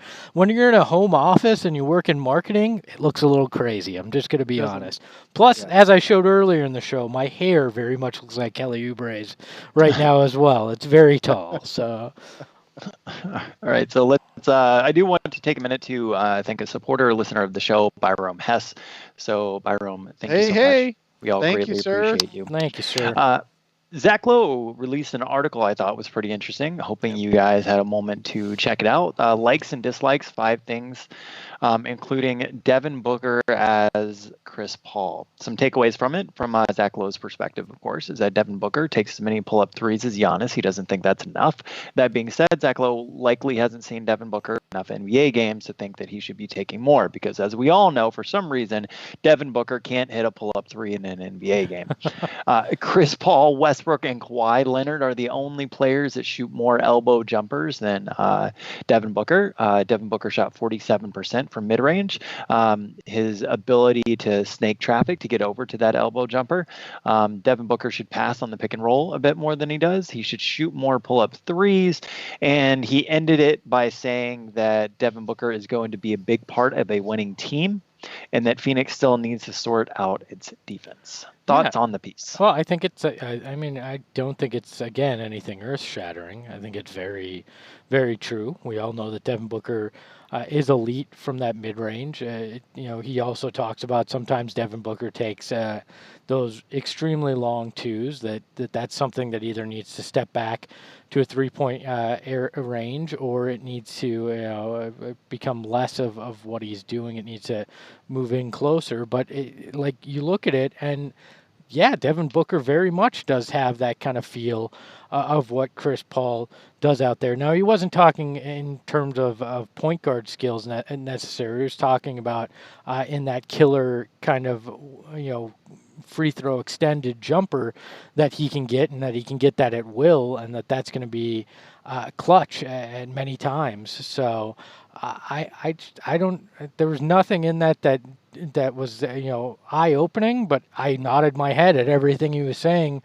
you're in a home office and you work in marketing, it looks a little crazy. I'm just gonna be honest. Plus, as I showed earlier in the show, my hair very much looks like Kelly Oubre's right now as well. It's very tall. So. All right, so let's. I do want to take a minute to thank a supporter, listener of the show, Byrom Hess. So, Byrom, thank you so much. We all greatly appreciate you. Thank you, sir. Zach Lowe released an article I thought was pretty interesting. Hoping you guys had a moment to check it out. Likes and dislikes, 5 things, including Devin Booker as Chris Paul. Some takeaways from it, from Zach Lowe's perspective, of course, is that Devin Booker takes as many pull-up threes as Giannis. He doesn't think that's enough. That being said, Zach Lowe likely hasn't seen Devin Booker enough NBA games to think that he should be taking more because, as we all know, for some reason, Devin Booker can't hit a pull-up three in an NBA game. Chris Paul, Westbrook, and Kawhi Leonard are the only players that shoot more elbow jumpers than Devin Booker. Devin Booker shot 47% from mid-range. His ability to snake traffic to get over to that elbow jumper. Devin Booker should pass on the pick and roll a bit more than he does. He should shoot more pull-up threes. And he ended it by saying that Devin Booker is going to be a big part of a winning team and that Phoenix still needs to sort out its defense. Thoughts on the piece? Well, I think it's, I don't think it's, again, anything earth-shattering. I think it's very, very true. We all know that Devin Booker is elite from that mid-range. He also talks about sometimes Devin Booker takes those extremely long twos, that's something that either needs to step back to a three-point range or it needs to become less of what he's doing. It needs to move in closer. But you look at it and, yeah, Devin Booker very much does have that kind of feel of what Chris Paul does out there. Now, he wasn't talking in terms of point guard skills necessarily. He was talking about in that killer kind of, free throw extended jumper that he can get and that he can get that at will and that's going to be clutch at many times. So I don't, there was nothing in that was, eye-opening, but I nodded my head at everything he was saying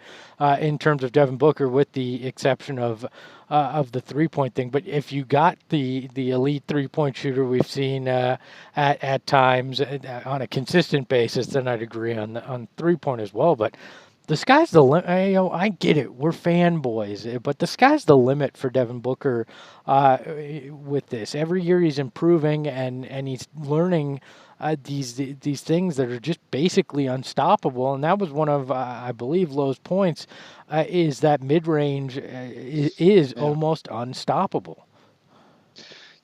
in terms of Devin Booker, with the exception of the three-point thing. But if you got the elite three-point shooter we've seen at times on a consistent basis, then I'd agree on three-point as well. But the sky's the limit. I get it. We're fanboys, but the sky's the limit for Devin Booker with this. Every year he's improving and he's learning these things that are just basically unstoppable. And that was one of, I believe, Lowe's points, is that mid-range is almost unstoppable.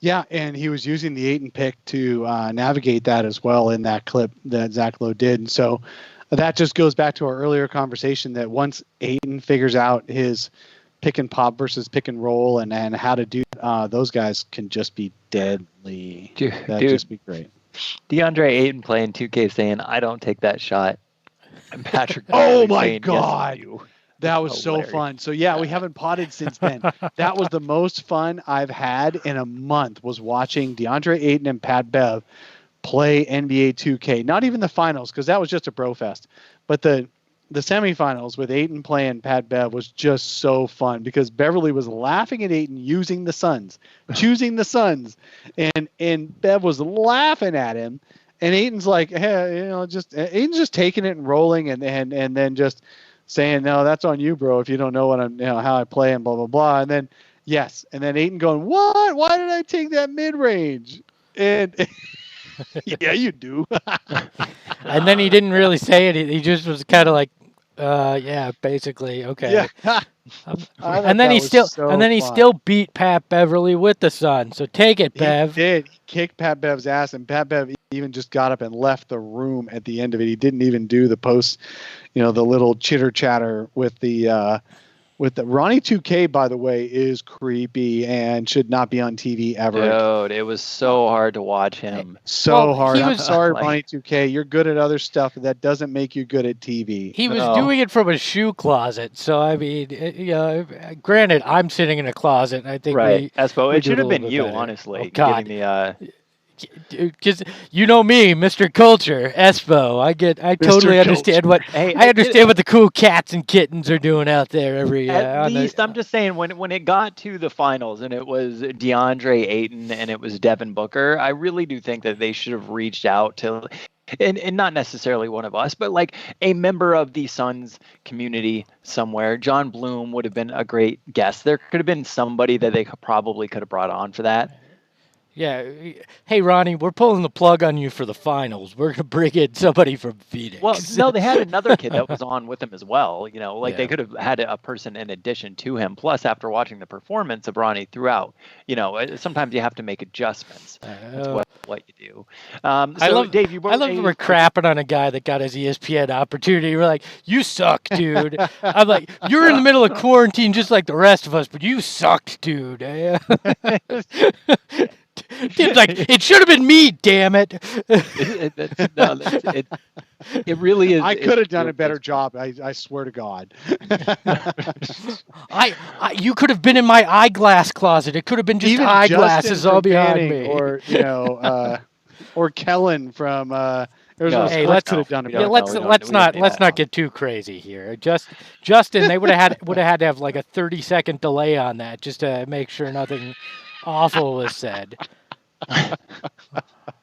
Yeah, and he was using the Ayton pick to navigate that as well in that clip that Zach Lowe did. And so that just goes back to our earlier conversation that once Ayton figures out his pick and pop versus pick and roll and how to do those guys can just be deadly. That'd just be great. DeAndre Ayton playing 2K saying, "I don't take that shot." And Patrick. Oh my God. Yes, that was so fun. So yeah, we haven't potted since then. That was the most fun I've had in a month, was watching DeAndre Ayton and Pat Bev play NBA 2K. Not even the finals, because that was just a bro fest. But the semifinals with Ayton playing Pat Bev was just so fun, because Beverly was laughing at Ayton using the Suns, choosing the Suns, and Bev was laughing at him, and Ayton's like, hey, Ayton's just taking it and rolling, and then just saying, no, that's on you, bro, if you don't know what I'm, how I play, and blah blah blah. And then Ayton going, what? Why did I take that mid range? And yeah, you do. And then he didn't really say it. He just was kind of like, yeah, basically, okay. Yeah. And then he still beat Pat Beverly with the Sun. So take it, Bev. He did. He kicked Pat Bev's ass, and Pat Bev even just got up and left the room at the end of it. He didn't even do the post, the little chitter chatter with the Ronnie 2K, by the way, is creepy and should not be on TV ever. Dude, it was so hard to watch him. Hard. I'm sorry, Ronnie 2K. You're good at other stuff, but that doesn't make you good at TV. He was doing it from a shoe closet. So, I mean, granted, I'm sitting in a closet. I think Espo, it should have been you, honestly. God. Giving the, because you know me, Mr. Culture, Espo. I totally understand what I understand what the cool cats and kittens are doing out there every. At least I'm just saying when it got to the finals and it was DeAndre Ayton and it was Devin Booker, I really do think that they should have reached out to, and not necessarily one of us, but like a member of the Suns community somewhere. John Bloom would have been a great guest. There could have been somebody that they probably could have brought on for that. Yeah. Hey, Ronnie, we're pulling the plug on you for the finals. We're going to bring in somebody from Phoenix. Well, no, they had another kid that was on with him as well. They could have had a person in addition to him. Plus, after watching the performance of Ronnie throughout, sometimes you have to make adjustments. That's what you do. Dave, I love we're crapping on a guy that got his ESPN opportunity. We're like, you suck, dude. I'm like, you're in the middle of quarantine just like the rest of us, but you sucked, dude. Tim's like, it should have been me, damn it. It really is. I could have done a better job. I swear to God. You could have been in my eyeglass closet. It could have been just even eyeglasses all behind me. Or Kellen from. Hey, let's not get too crazy here. Justin, they would have had to have like a 30-second delay on that just to make sure nothing awful was said.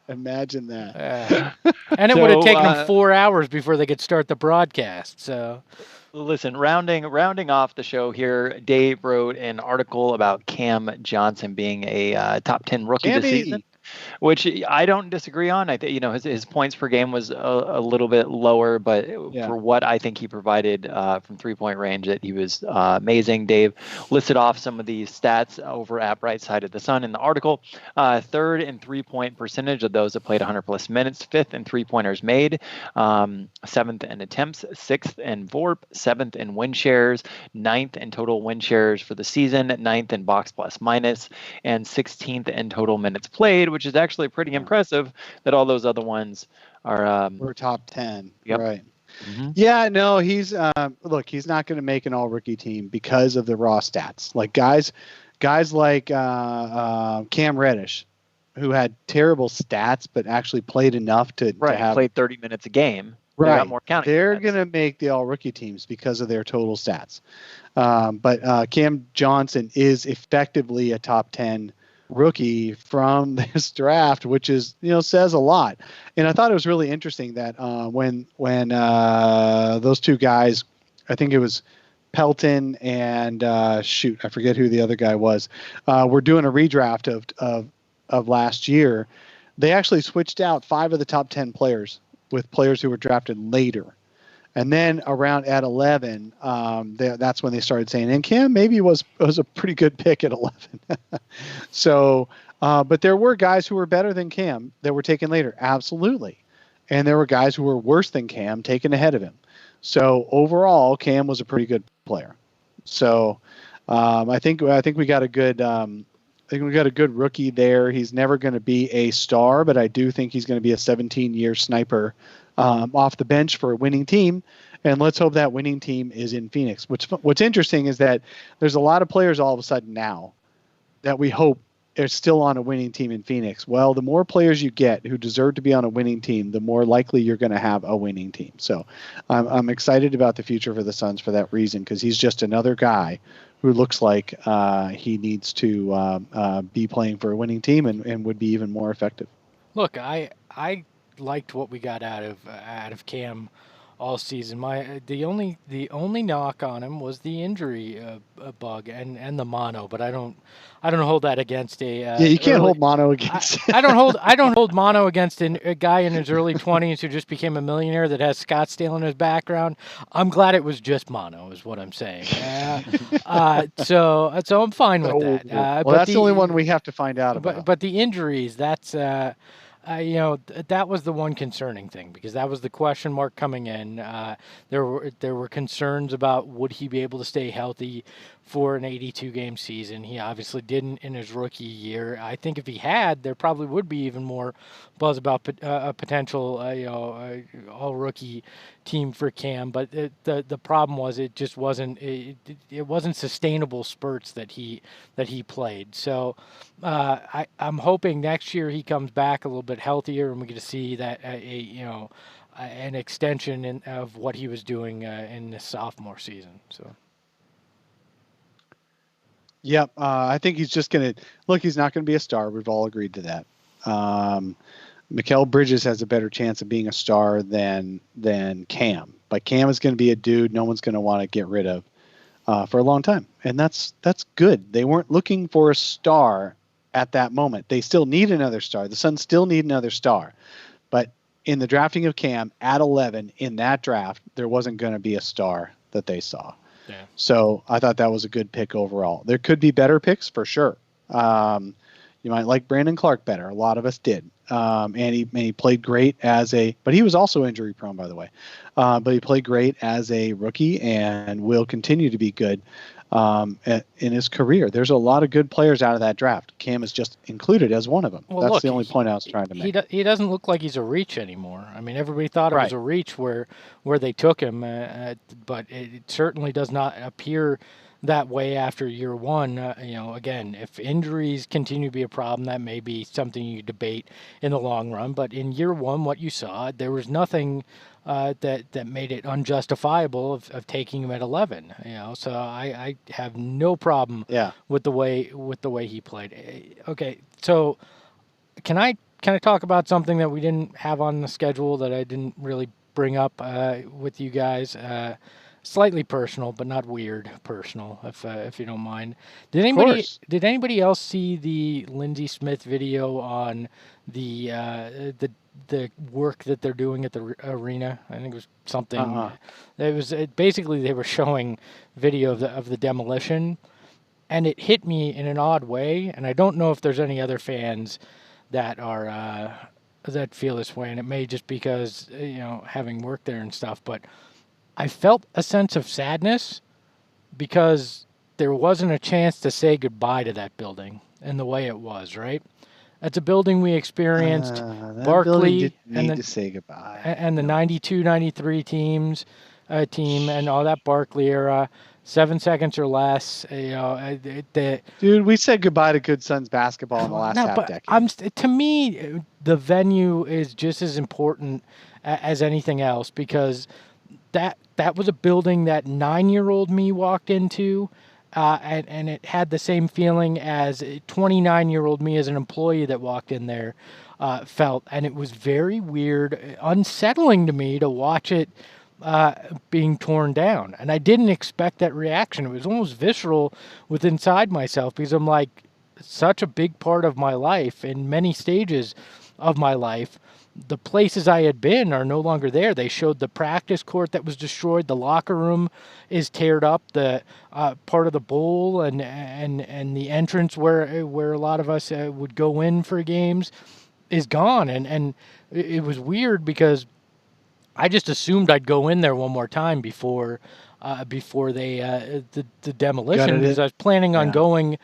Imagine that. And it would have taken them 4 hours before they could start the broadcast. So, listen, rounding off the show here, Dave wrote an article about Cam Johnson being a top 10 rookie this season, which I don't disagree on. I think his points per game was a little bit lower, but for what I think he provided from 3-point range, that he was amazing. Dave listed off some of these stats over at Bright Side of the Sun in the article. Third in 3-point percentage of those that played 100 plus minutes, fifth in 3-pointers made, seventh in attempts, sixth in VORP, seventh in win shares, ninth in total win shares for the season, ninth in box plus minus, and 16th in total minutes played, which is actually pretty impressive that all those other ones are we're top 10. Yep. Right. Mm-hmm. Yeah, no, he's he's not going to make an all rookie team because of the raw stats. Like guys like Cam Reddish, who had terrible stats but actually played enough to have played 30 minutes a game. Right. They're going to make the all rookie teams because of their total stats. But Cam Johnson is effectively a top 10 rookie from this draft, which is says a lot. And I thought it was really interesting that when those two guys I think it was Pelton and I forget who the other guy was. We're doing a redraft of last year. They actually switched out 5 of the top 10 players with players who were drafted later. And then around at 11, that's when they started saying, and Cam maybe was a pretty good pick at 11. So, but there were guys who were better than Cam that were taken later. Absolutely. And there were guys who were worse than Cam taken ahead of him. So overall, Cam was a pretty good player. So I think we got a good rookie there. He's never going to be a star, but I do think he's going to be a 17-year sniper off the bench for a winning team. And let's hope that winning team is in Phoenix. What's interesting is that there's a lot of players all of a sudden now that we hope are still on a winning team in Phoenix. Well, the more players you get who deserve to be on a winning team, the more likely you're going to have a winning team. So I'm excited about the future for the Suns for that reason, because he's just another guy who looks like he needs to be playing for a winning team and would be even more effective. Look, I liked what we got out of Cam all season. The only knock on him was the injury bug and the mono, but I don't hold that against you can't hold mono against. I don't hold mono against a guy in his early 20s who just became a millionaire that has Scottsdale in his background. I'm glad it was just mono, is what I'm saying. So I'm fine with that. Well, that's the only one we have to find out about. But the injuries, that's. That was the one concerning thing, because that was the question mark coming in. There were concerns about would he be able to stay healthy for an 82-game season. He obviously didn't in his rookie year. I think if he had, there probably would be even more buzz about a potential all-rookie team for Cam. But the problem was it just wasn't it wasn't sustainable spurts that he played. So I'm hoping next year he comes back a little bit healthier and we get to see that an extension of what he was doing in the sophomore season. So. Yep, I think he's just going to look. He's not going to be a star. We've all agreed to that. Mikal Bridges has a better chance of being a star than Cam. But Cam is going to be a dude no one's going to want to get rid of for a long time, and that's good. They weren't looking for a star at that moment. They still need another star. The Suns still need another star, but in the drafting of Cam at 11 in that draft, there wasn't going to be a star that they saw. Yeah. So I thought that was a good pick overall. There could be better picks for sure. You might like Brandon Clark better. A lot of us did. And he played great but he was also injury prone, by the way. But he played great as a rookie and will continue to be good in his career. There's a lot of good players out of that draft. Cam is just included as one of them. Well, that's the only point I was trying to make. He doesn't look like he's a reach anymore. I mean, everybody thought it was a reach where they took him, but it certainly does not appear that way after year one. Again, if injuries continue to be a problem, that may be something you debate in the long run. But in year one, what you saw, there was nothing that made it unjustifiable of taking him at 11. So I have no problem with the way he played. Okay, so can I talk about something that we didn't have on the schedule that I didn't really bring up with you guys? Slightly personal, but not weird personal, if you don't mind. Did anybody else see the Lindsey Smith video on the work that they're doing at the arena? I think it was something. It was basically they were showing video of the demolition, and it hit me in an odd way. And I don't know if there's any other fans that are that feel this way, and it may just because having worked there and stuff, but I felt a sense of sadness because there wasn't a chance to say goodbye to that building in the way it was, right? That's a building we experienced, Barkley, and to say goodbye. And the 92, 93 team and all that Barkley era, 7 seconds or less. Dude, we said goodbye to good Suns basketball in the last half decade. To me, the venue is just as important as anything else, because that was a building that 9-year-old me walked into, and it had the same feeling as 29-year-old me as an employee that walked in there felt. And it was very weird, unsettling to me to watch it being torn down. And I didn't expect that reaction. It was almost visceral within inside myself because I'm like, such a big part of my life in many stages of my life. The places I had been are no longer there. They showed the practice court that was destroyed. The locker room is teared up. The part of the bowl and the entrance where a lot of us would go in for games is gone. And it was weird because I just assumed I'd go in there one more time before they the demolition, because I was planning on going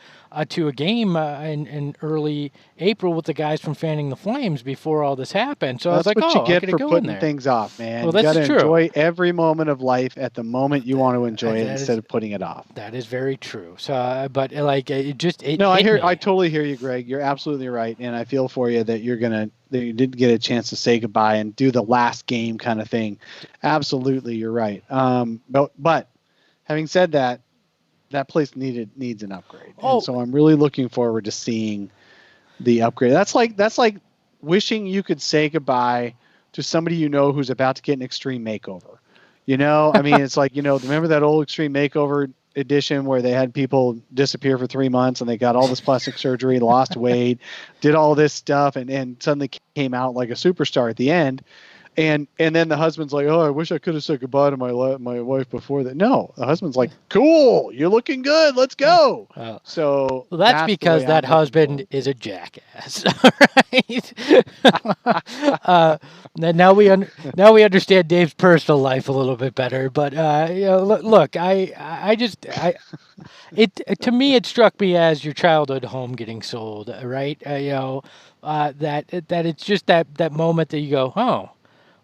to a game in early April with the guys from Fanning the Flames before all this happened. So that's I was like, what you get for putting things off, man. Well, you got to true. enjoy every moment of life at the moment you want to enjoy it instead of putting it off. That is very true. So, but like it. No, I totally hear you, Greg. You're absolutely right, and I feel for you that you didn't get a chance to say goodbye and do the last game kind of thing. Absolutely, you're right. But having said that, that place needs an upgrade. And so I'm really looking forward to seeing the upgrade. That's like wishing you could say goodbye to somebody who's about to get an extreme makeover. I mean, it's like, remember that old Extreme Makeover edition where they had people disappear for 3 months and they got all this plastic surgery, lost weight, did all this stuff, and suddenly came out like a superstar at the end. And then the husband's like, oh, I wish I could have said goodbye to my wife before that. No, the husband's like, cool, you're looking good, let's go. So that's because that husband is a jackass, right? Now we understand Dave's personal life a little bit better. But look, to me it struck me as your childhood home getting sold, right? That it's just that moment that you go, oh.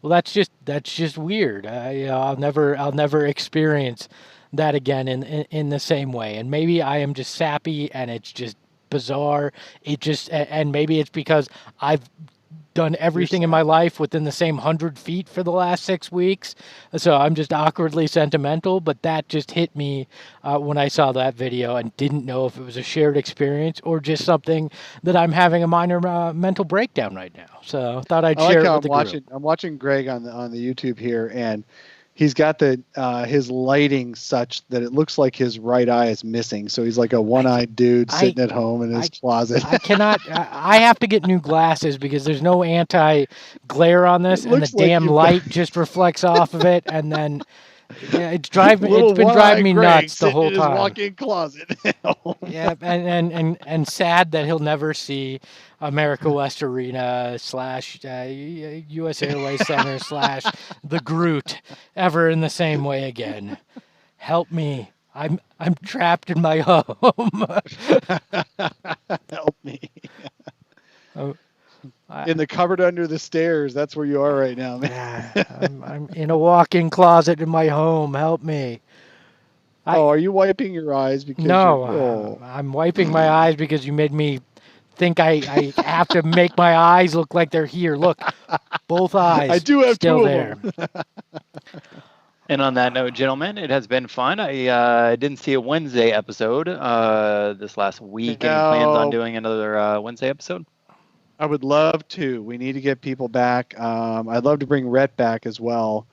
Well, that's just weird. I'll never experience that again in the same way. And maybe I am just sappy and it's just bizarre. And maybe it's because I've done everything in my life within the same 100 feet for the last 6 weeks. So I'm just awkwardly sentimental, but that just hit me when I saw that video and didn't know if it was a shared experience or just something that I'm having a minor mental breakdown right now. So I thought I'd share it with the group. I'm watching Greg on the YouTube here, and he's got his lighting such that it looks like his right eye is missing. So he's like a one-eyed dude sitting at home in his closet. I have to get new glasses because there's no anti-glare on this, and the damn light just reflects off of it, and then it's been driving me nuts the whole time. In his walk-in closet. Yeah, and sad that he'll never see America West Arena / U.S. Airways Center / the Groot ever in the same way again. Help me. I'm trapped in my home. Help me. In the cupboard under the stairs. That's where you are right now, man. I'm in a walk-in closet in my home. Help me. Are you wiping your eyes? No, I'm wiping my eyes because you made me think I have to make my eyes look like they're here. Look, both eyes. I do have still two there. Of them. And on that note, gentlemen, it has been fun. I didn't see a Wednesday episode this last week. Any plans on doing another Wednesday episode? I would love to. We need to get people back. I'd love to bring Rhett back as well.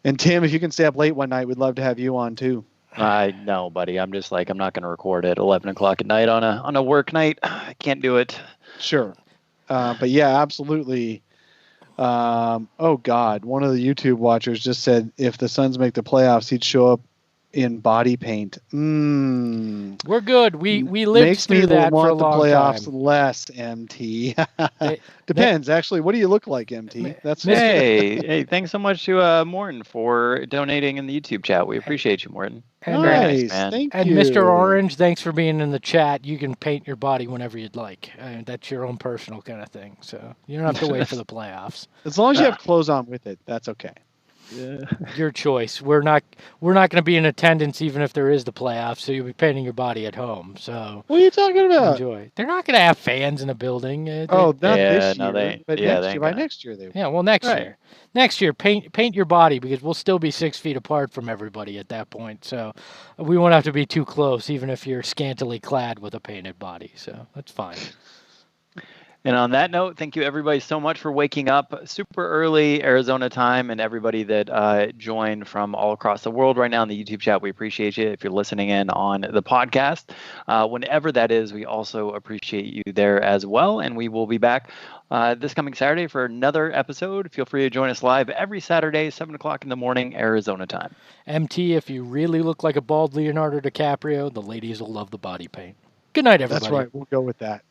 And Tim, if you can stay up late one night, we'd love to have you on too. No, buddy. I'm just like, I'm not going to record at 11 o'clock at night on a work night. I can't do it. Sure. But yeah, absolutely. Oh God, one of the YouTube watchers just said if the Suns make the playoffs, he'd show up in body paint. We're good. We lived through that for a long time. Makes me want the playoffs less, MT. Depends, actually. What do you look like, MT? Hey, thanks so much to Morton for donating in the YouTube chat. We appreciate you, Morton. And, nice, man. Thank you. Mr. Orange, thanks for being in the chat. You can paint your body whenever you'd like. That's your own personal kind of thing. So you don't have to wait for the playoffs. As long as you have clothes on with it, that's okay. Yeah. Your choice. We're not going to be in attendance even if there is the playoffs, so you'll be painting your body at home. So what are you talking about? Enjoy. They're not going to have fans in the building. Not this year. But next year they will. Yeah, well, next year. Next year, paint your body because we'll still be 6 feet apart from everybody at that point. So we won't have to be too close, even if you're scantily clad with a painted body. So that's fine. And on that note, thank you everybody so much for waking up super early Arizona time, and everybody that joined from all across the world right now in the YouTube chat. We appreciate you. If you're listening in on the podcast, whenever that is, we also appreciate you there as well. And we will be back this coming Saturday for another episode. Feel free to join us live every Saturday, 7 o'clock in the morning, Arizona time. MT, if you really look like a bald Leonardo DiCaprio, the ladies will love the body paint. Good night, everybody. That's right. We'll go with that.